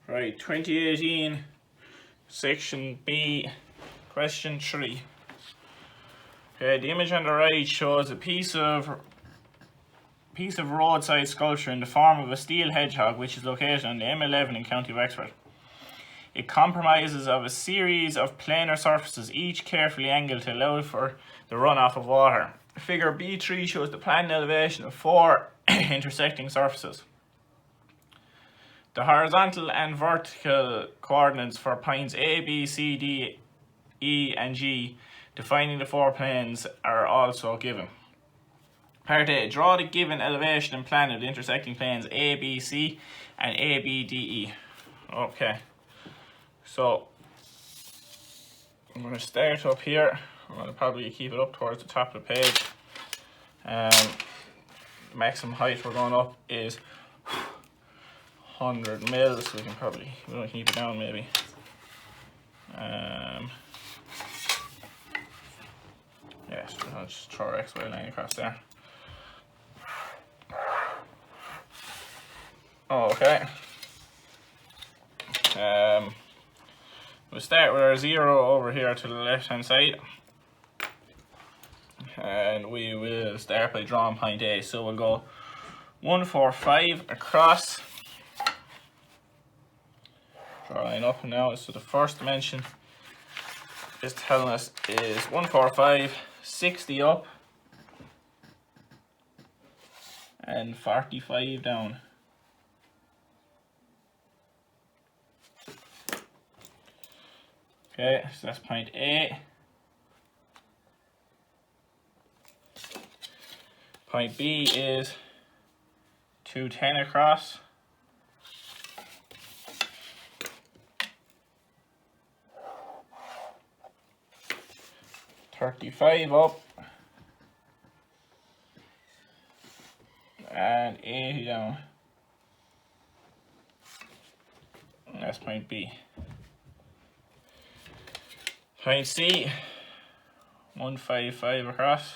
Right, 2018, section B, question 3. Okay, the image on the right shows a piece of roadside sculpture in the form of a steel hedgehog which is located on the M11 in County Wexford. It comprises of a series of planar surfaces, each carefully angled to allow for the runoff of water. Figure B3 shows the planned elevation of 4 intersecting surfaces. The horizontal and vertical coordinates for points A, B, C, D, E, and G, defining the 4 planes, are also given. Part A. Draw the given elevation and plan of the intersecting planes A, B, C, and A, B, D, E. Okay. So, I'm going to start up here. I'm going to probably keep it up towards the top of the page. Maximum height we're going up is 100 mils, so we're going to keep it down maybe. Yeah, so I'll just throw our XY line across there. Okay. We'll start with our 0 over here to the left hand side. And we will start by drawing point A. So we'll go 145 across. Draw a line up and now. So the first dimension is telling us is 145, 60 up, and 45 down. Okay, so that's point A. Point B is 210 across. $35 up and 80 down. That's point B. Point C, 155 across.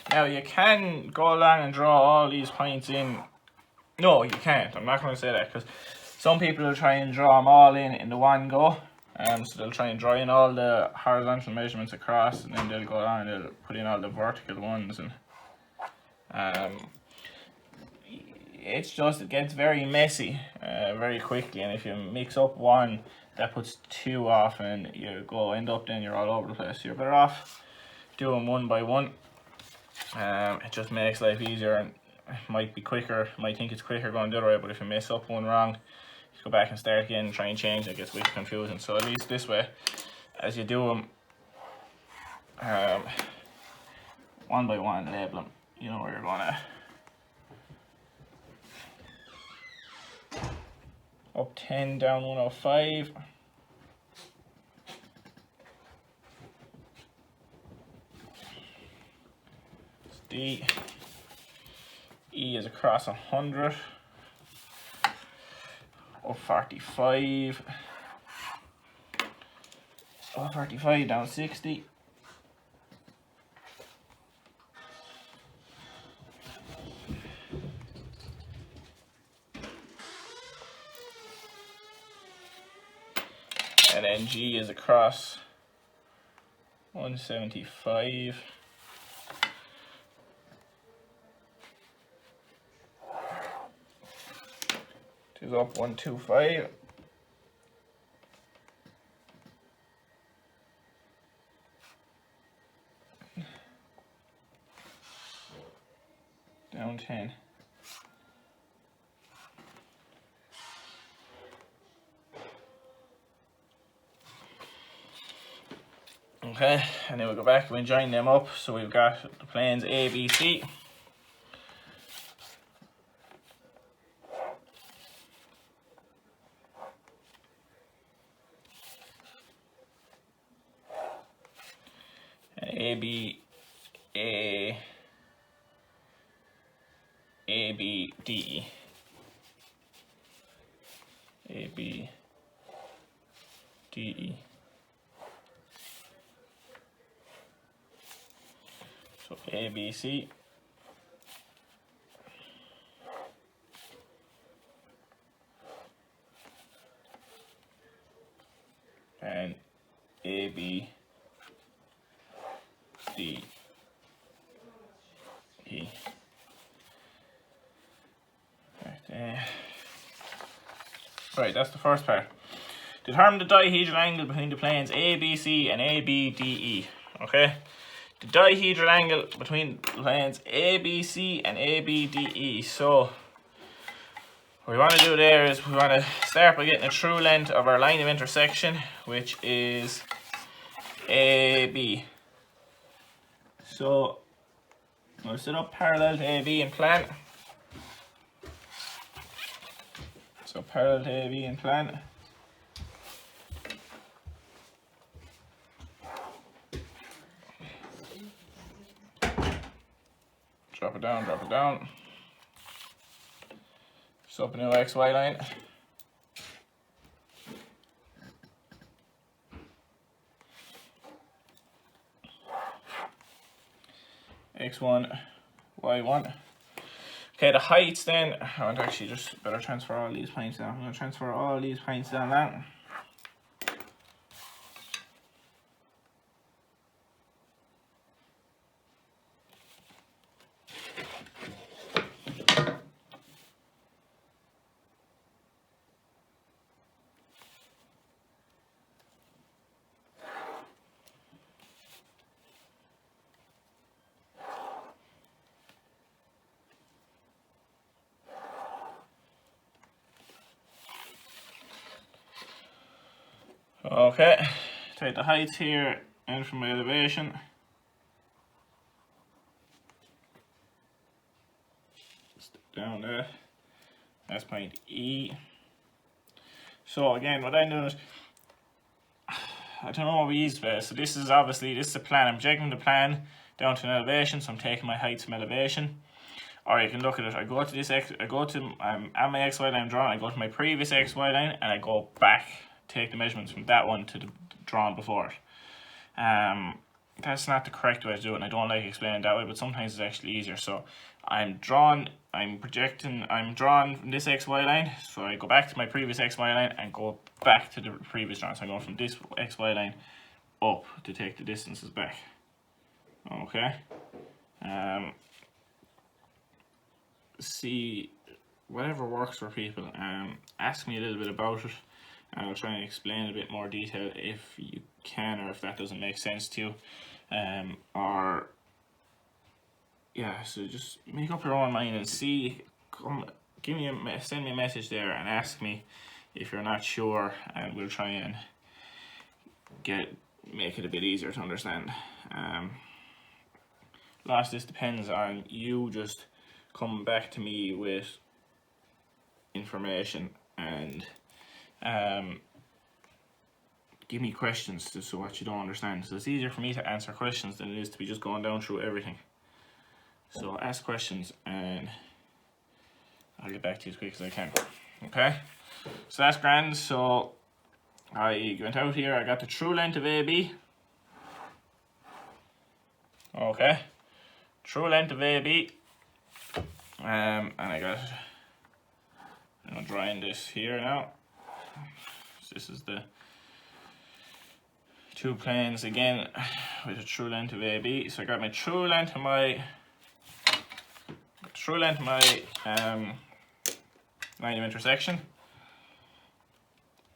Now you can go along and draw all these points in. No, you can't. I'm not going to say that because some people will try and draw them all in the one go. So they'll try and draw in all the horizontal measurements across, and then they'll go on and they'll put in all the vertical ones, and it's just, it gets very messy very quickly, and if you mix up one, that puts 2 off, and you end up then you're all over the place. So you're better off doing one by one. It just makes life easier, and it might be quicker. You might think it's quicker going the other way, but if you mess up one wrong, go back and start again and try and change it. It gets a bit confusing. So at least this way, as you do them one by one, label them, you know where you're going to. Up 10, down 105. It's D. E is across 100. Up 45. Up 45, down 60. And then G is across 175. Is up 125. Down 10. Okay, and then we'll go back and join them up. So we've got the planes A, B, C. A, B, A, B, D, A, B, D, E. So A, B, C. and AB, D, E. Right, that's the first part. Determine the dihedral angle between the planes ABC and ABDE. Okay? The dihedral angle between planes ABC and ABDE. So, what we want to do there is we want to start by getting a true length of our line of intersection, which is AB. So, we'll set up parallel to AB and plan. So, parallel to AB and plan. Drop it down, drop it down. Set up a new XY line. X1, Y1. Okay, the heights then, I want to actually just better transfer all these points down. I'm going to transfer all these points down now. Okay, take the heights here in from my elevation. Step down there. That's point E. So again, what I'm doing is, I don't know what we use for. So this is the plan. I'm checking the plan down to an elevation, so I'm taking my heights from elevation. Or you can look at it. I go to this X. I go to at my XY line drawn. I go to my previous XY line, and I go back, take the measurements from that one to the drawn before it. That's not the correct way to do it, and I don't like explaining it that way, but sometimes it's actually easier. So I'm drawn from this XY line, so I go back to my previous XY line and go back to the previous drawn. So I'm going from this XY line up to take the distances back. Okay. See, whatever works for people. Ask me a little bit about it, and I'll try and explain a bit more detail if you can, or if that doesn't make sense to you. So just make up your own mind and see. Send me a message there and ask me if you're not sure, and we'll try and make it a bit easier to understand. Last, this depends on you just coming back to me with information and give me questions to what you don't understand. So it's easier for me to answer questions than it is to be just going down through everything. So ask questions and I'll get back to you as quick as I can. Okay, so that's grand. So I went out here, I got the true length of AB. Okay, true length of AB. And I'm drawing this here now. So this is the two planes again with a true length of AB. So I got my true length of my line of intersection.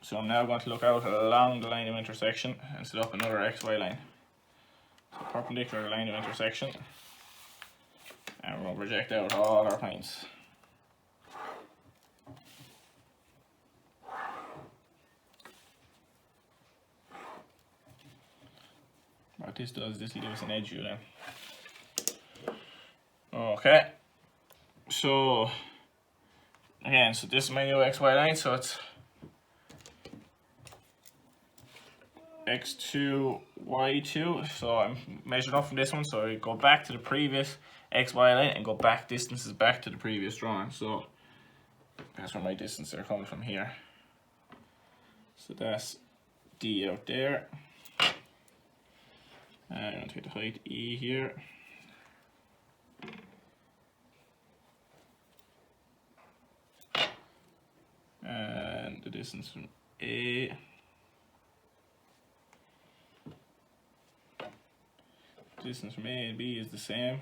So I'm now going to look out along the line of intersection and set up another XY line. So perpendicular line of intersection. And we're going to project out all our points. What this does, this will give us an edge view then. Okay. So, again, so this is my new XY line, so it's X2, Y2. So I'm measured up from this one, so I go back to the previous XY line and go back distances back to the previous drawing. So that's where my distances are coming from here. So that's D out there. I'm going to take the height E here. And the distance from A distance from A and B is the same,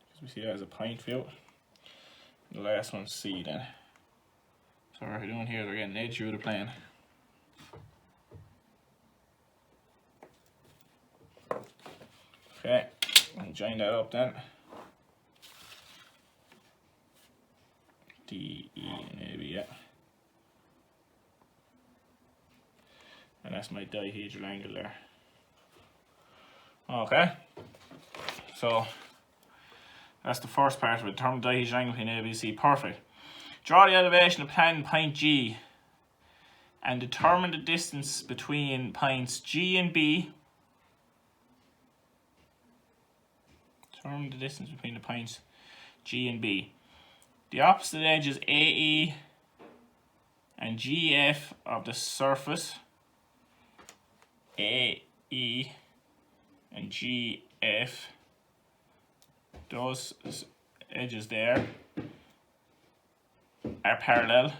because we see that as a point view. The last one's C then. So what we're doing here is we're getting an edge through the plane. Okay, and join that up then. D, E, and A, B, yeah. And that's my dihedral angle there. Okay, so that's the first part of it. Determine the dihedral angle between A, B, C. Perfect. Draw the elevation of plan point G and determine the distance between points G and B. Determine the distance between the points G and B. The opposite edges AE and GF of the surface. AE and GF, those edges there are parallel.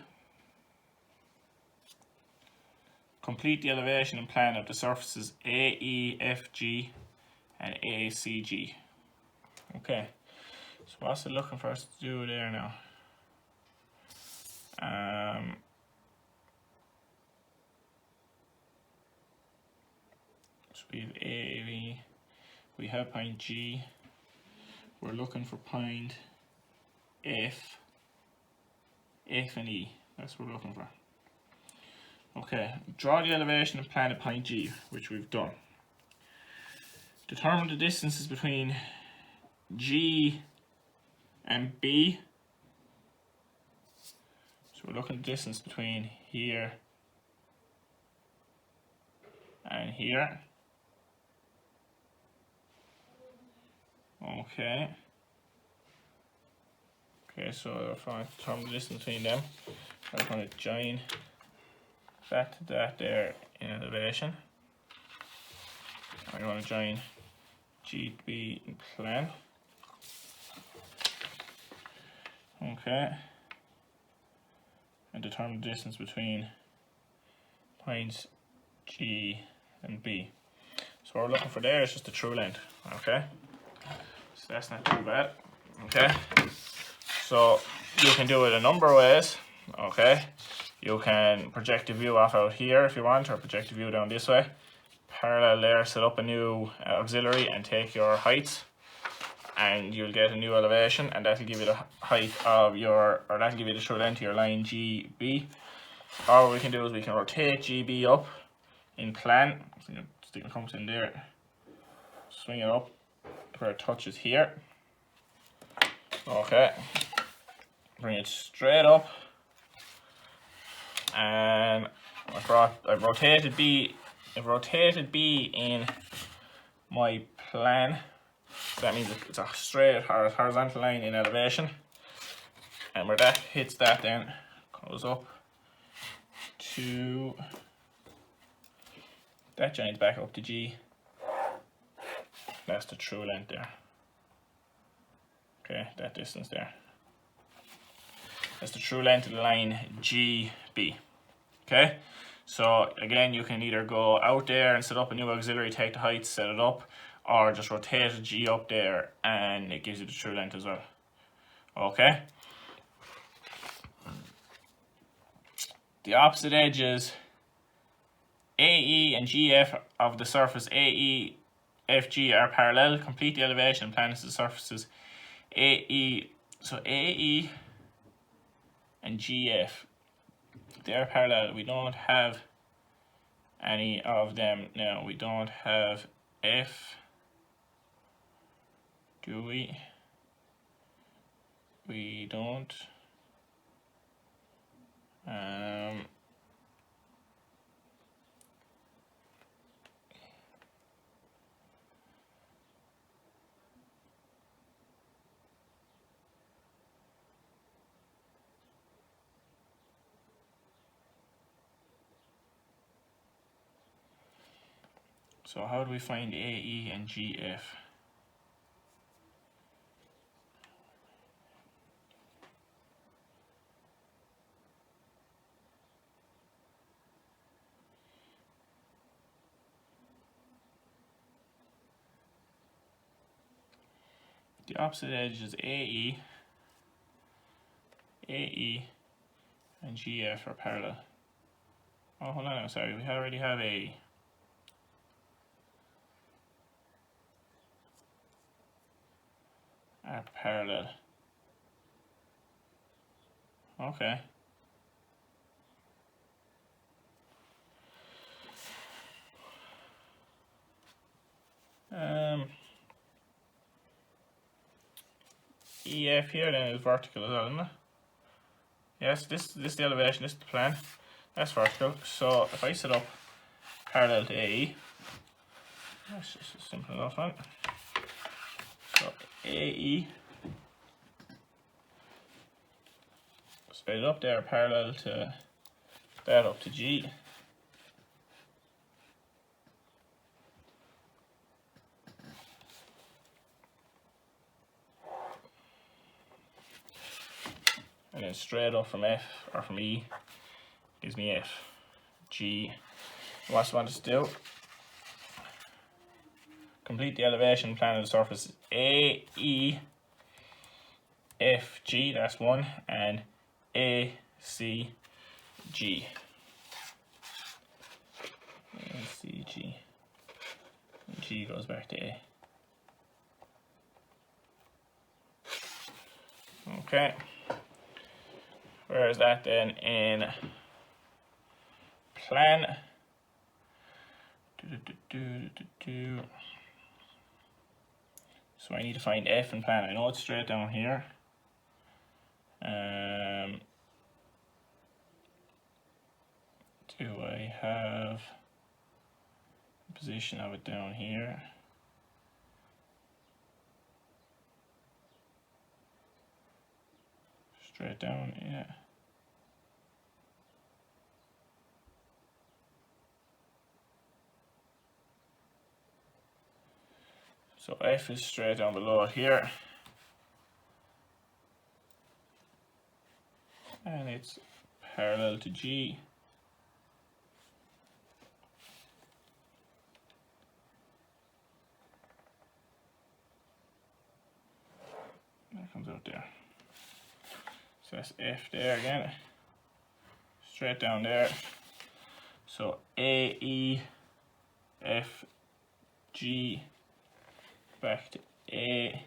Complete the elevation and plan of the surfaces AEFG and ACG. Okay, so what's it looking for us to do there now? So we have AV, we have point G, we're looking for point F and E, that's what we're looking for. Okay, draw the elevation and plan at point G, which we've done. Determine the distances between G and B. So we're looking at the distance between here and here. Okay. Okay, so if I determine the distance between them, I'm going to join that to that there in elevation. I'm going to join G to B in plan. Okay. And determine the distance between points G and B. So what we're looking for there is just the true length. Okay. So that's not too bad. Okay. So you can do it a number of ways. Okay. You can project a view off out here if you want, or project a view down this way. Parallel there, set up a new auxiliary and take your heights, and you'll get a new elevation, and that'll give you the height of your, or that'll give you the true length of your line GB. Or what we can do is we can rotate GB up in plan. So you stick the compass in there, swing it up to where it touches here. Okay. Bring it straight up, and I've rotated B in my plan. So that means it's a straight horizontal line in elevation, and where that hits that then goes up to that, joins back up to G. That's the true length there. Okay, that distance there. That's the true length of the line GB. Okay, so again, you can either go out there and set up a new auxiliary, take the height, set it up, or just rotate a G up there and it gives you the true length as well. Okay. The opposite edges AE and GF of the surface AEFG are parallel. Complete the elevation and plan the surfaces AE. So AE and GF, they're parallel. We don't have any of them now. We don't have F, do we? We don't. So how do we find AE and GF? The opposite edge is AE, and GF are parallel. Oh, hold on now, sorry, we already have AE. Are parallel. Okay. EF here then is vertical as well, isn't it? Yes, this is the elevation, this is the plan. That's vertical. So if I set up parallel to AE, that's just a simple enough one. So AE, straight up there, parallel to that up to G. And then straight up from F, or from E, gives me F. G. What I want to do, complete the elevation plan of the surface. A, E, F, G, that's one, and A, C, G. A, C, G. And G goes back to A. Okay. Where is that then in plan? So I need to find F in plan. I know it's straight down here. Do I have a position of it down here? Straight down, yeah. So F is straight down below it here. And it's parallel to G. That comes out there. So that's F there again. Straight down there. So A, E, F, G, back to A,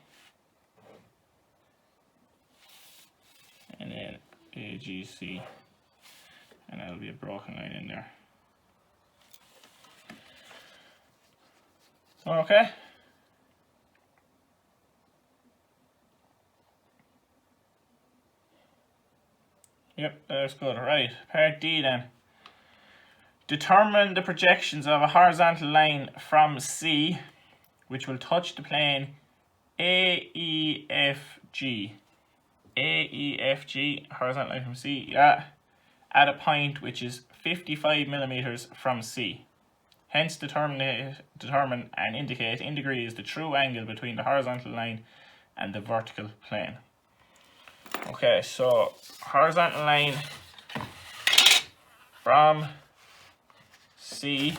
and then A, G, C, and that'll be a broken line in there. Okay. Yep, that's good. Right, part D then. Determine the projections of a horizontal line from C, which will touch the plane AEFG. AEFG, horizontal line from C, yeah, at a point which is 55 millimeters from C. Hence, determine and indicate in degrees the true angle between the horizontal line and the vertical plane. Okay, so horizontal line from C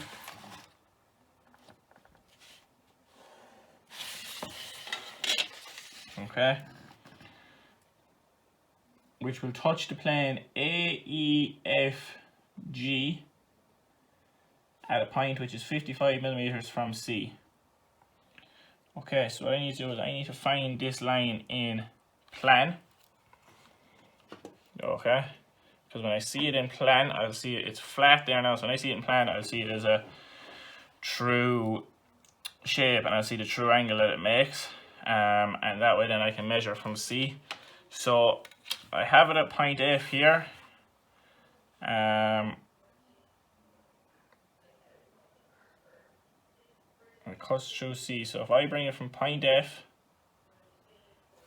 which will touch the plane AEFG at a point which is 55 millimeters from C. Okay, so what I need to do is I need to find this line in plan. Okay, because when I see it in plan, I'll see it's flat there now. So when I see it in plan, I'll see it as a true shape, and I'll see the true angle that it makes. And that way then I can measure from C. So I have it at point F here. It cuts through C. So if I bring it from point F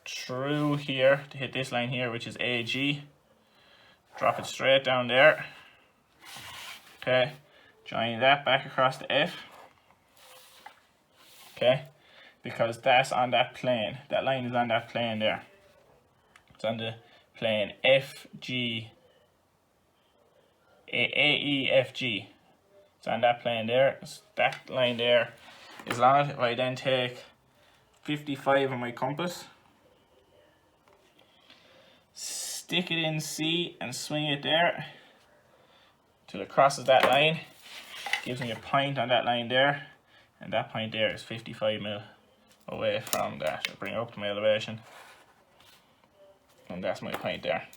through here to hit this line here, which is AG, drop it straight down there. Okay, join that back across to F. Okay, because that's on that plane. That line is on that plane there. It's on the plane FG, AEFG. It's on that plane there. That line there is on it. If I then take 55 on my compass, stick it in C and swing it there till it crosses that line. Gives me a point on that line there, and that point there is 55 mil away from that. I'll bring it up to my elevation, and that's my point there.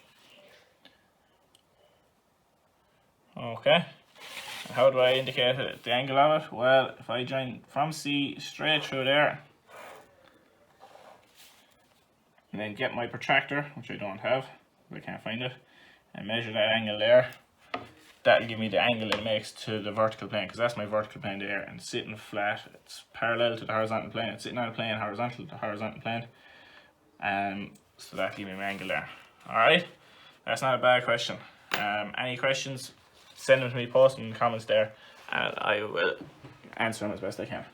Okay, and how do I indicate it, the angle of it? Well, if I join from C straight through there, and then get my protractor, which I don't have, I can't find it, and measure that angle there, that'll give me the angle it makes to the vertical plane, because that's my vertical plane there, and it's sitting flat, it's parallel to the horizontal plane, it's sitting on a plane horizontal to the horizontal plane, so that'll give me my angle there. Alright, that's not a bad question. Any questions, send them to me, post them in the comments there, and I will answer them as best I can.